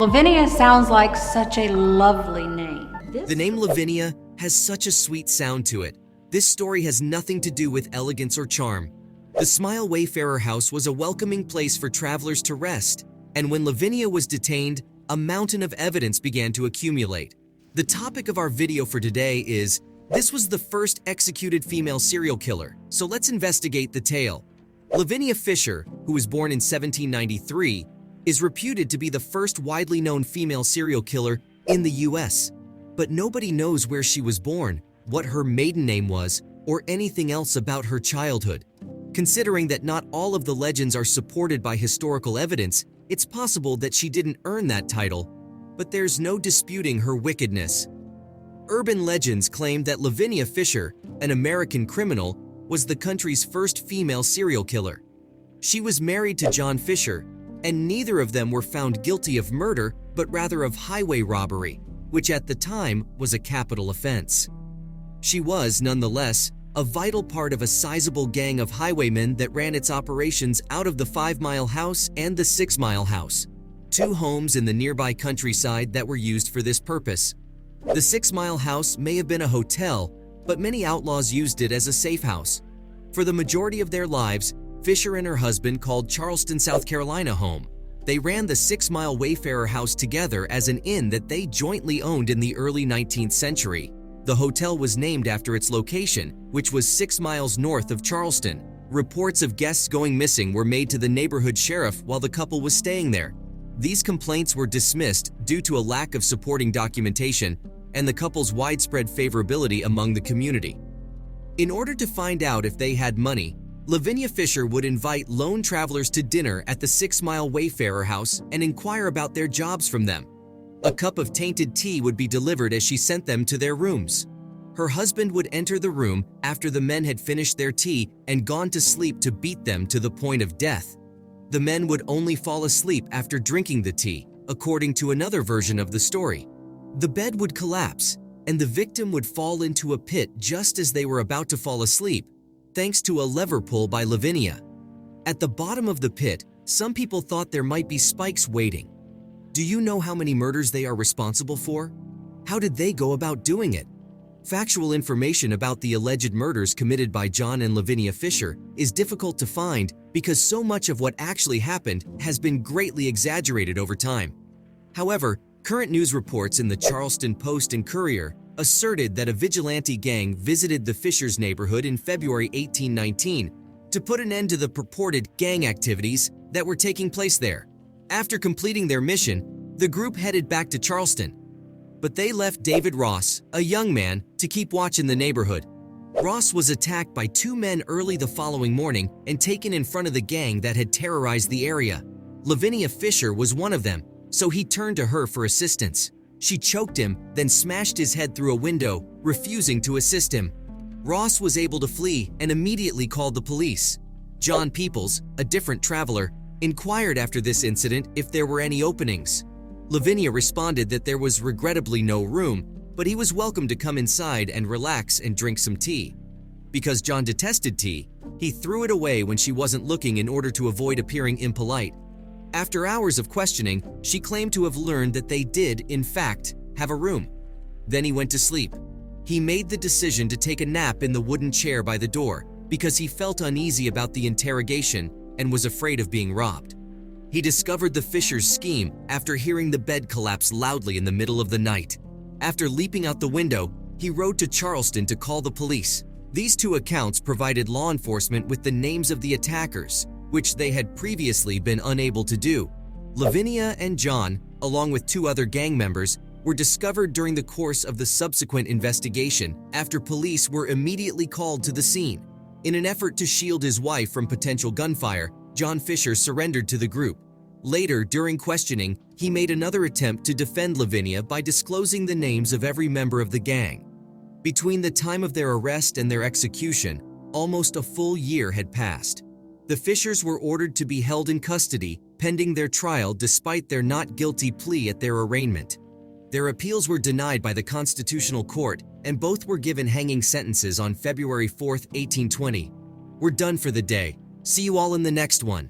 Lavinia sounds like such a lovely name. The name Lavinia has such a sweet sound to it. This story has nothing to do with elegance or charm. The Smile Wayfarer House was a welcoming place for travelers to rest, and when Lavinia was detained, a mountain of evidence began to accumulate. The topic of our video for today is, this was the first executed female serial killer, so let's investigate the tale. Lavinia Fisher, who was born in 1793, is reputed to be the first widely known female serial killer in the US. But nobody knows where she was born, what her maiden name was, or anything else about her childhood. Considering that not all of the legends are supported by historical evidence, it's possible that she didn't earn that title, but there's no disputing her wickedness. Urban legends claim that Lavinia Fisher, an American criminal, was the country's first female serial killer. She was married to John Fisher, and neither of them were found guilty of murder, but rather of highway robbery, which at the time was a capital offense. She was, nonetheless, a vital part of a sizable gang of highwaymen that ran its operations out of the 5 Mile House and the 6 Mile House, two homes in the nearby countryside that were used for this purpose. The 6 Mile House may have been a hotel, but many outlaws used it as a safe house. For the majority of their lives, Fisher and her husband called Charleston, South Carolina home. They ran the 6 Mile Wayfarer House together as an inn that they jointly owned in the early 19th century. The hotel was named after its location, which was 6 miles north of Charleston. Reports of guests going missing were made to the neighborhood sheriff while the couple was staying there. These complaints were dismissed due to a lack of supporting documentation and the couple's widespread favorability among the community. In order to find out if they had money, Lavinia Fisher would invite lone travelers to dinner at the 6 Mile Wayfarer House and inquire about their jobs from them. A cup of tainted tea would be delivered as she sent them to their rooms. Her husband would enter the room after the men had finished their tea and gone to sleep to beat them to the point of death. The men would only fall asleep after drinking the tea, according to another version of the story. The bed would collapse, and the victim would fall into a pit just as they were about to fall asleep, thanks to a lever pull by Lavinia. At the bottom of the pit, some people thought there might be spikes waiting. Do you know how many murders they are responsible for? How did they go about doing it? Factual information about the alleged murders committed by John and Lavinia Fisher is difficult to find because so much of what actually happened has been greatly exaggerated over time. However, current news reports in the Charleston Post and Courier asserted that a vigilante gang visited the Fishers' neighborhood in February 1819 to put an end to the purported gang activities that were taking place there. After completing their mission, the group headed back to Charleston, but they left David Ross, a young man, to keep watch in the neighborhood. Ross was attacked by two men early the following morning and taken in front of the gang that had terrorized the area. Lavinia Fisher was one of them, so he turned to her for assistance. She choked him, then smashed his head through a window, refusing to assist him. Ross was able to flee and immediately called the police. John Peoples, a different traveler, inquired after this incident if there were any openings. Lavinia responded that there was regrettably no room, but he was welcome to come inside and relax and drink some tea. Because John detested tea, he threw it away when she wasn't looking in order to avoid appearing impolite. After hours of questioning, she claimed to have learned that they did, in fact, have a room. Then he went to sleep. He made the decision to take a nap in the wooden chair by the door because he felt uneasy about the interrogation and was afraid of being robbed. He discovered the Fishers' scheme after hearing the bed collapse loudly in the middle of the night. After leaping out the window, he rode to Charleston to call the police. These two accounts provided law enforcement with the names of the attackers, which they had previously been unable to do. Lavinia and John, along with two other gang members, were discovered during the course of the subsequent investigation after police were immediately called to the scene. In an effort to shield his wife from potential gunfire, John Fisher surrendered to the group. Later, during questioning, he made another attempt to defend Lavinia by disclosing the names of every member of the gang. Between the time of their arrest and their execution, almost a full year had passed. The Fishers were ordered to be held in custody pending their trial despite their not guilty plea at their arraignment. Their appeals were denied by the Constitutional Court, and both were given hanging sentences on February 4, 1820. We're done for the day. See you all in the next one.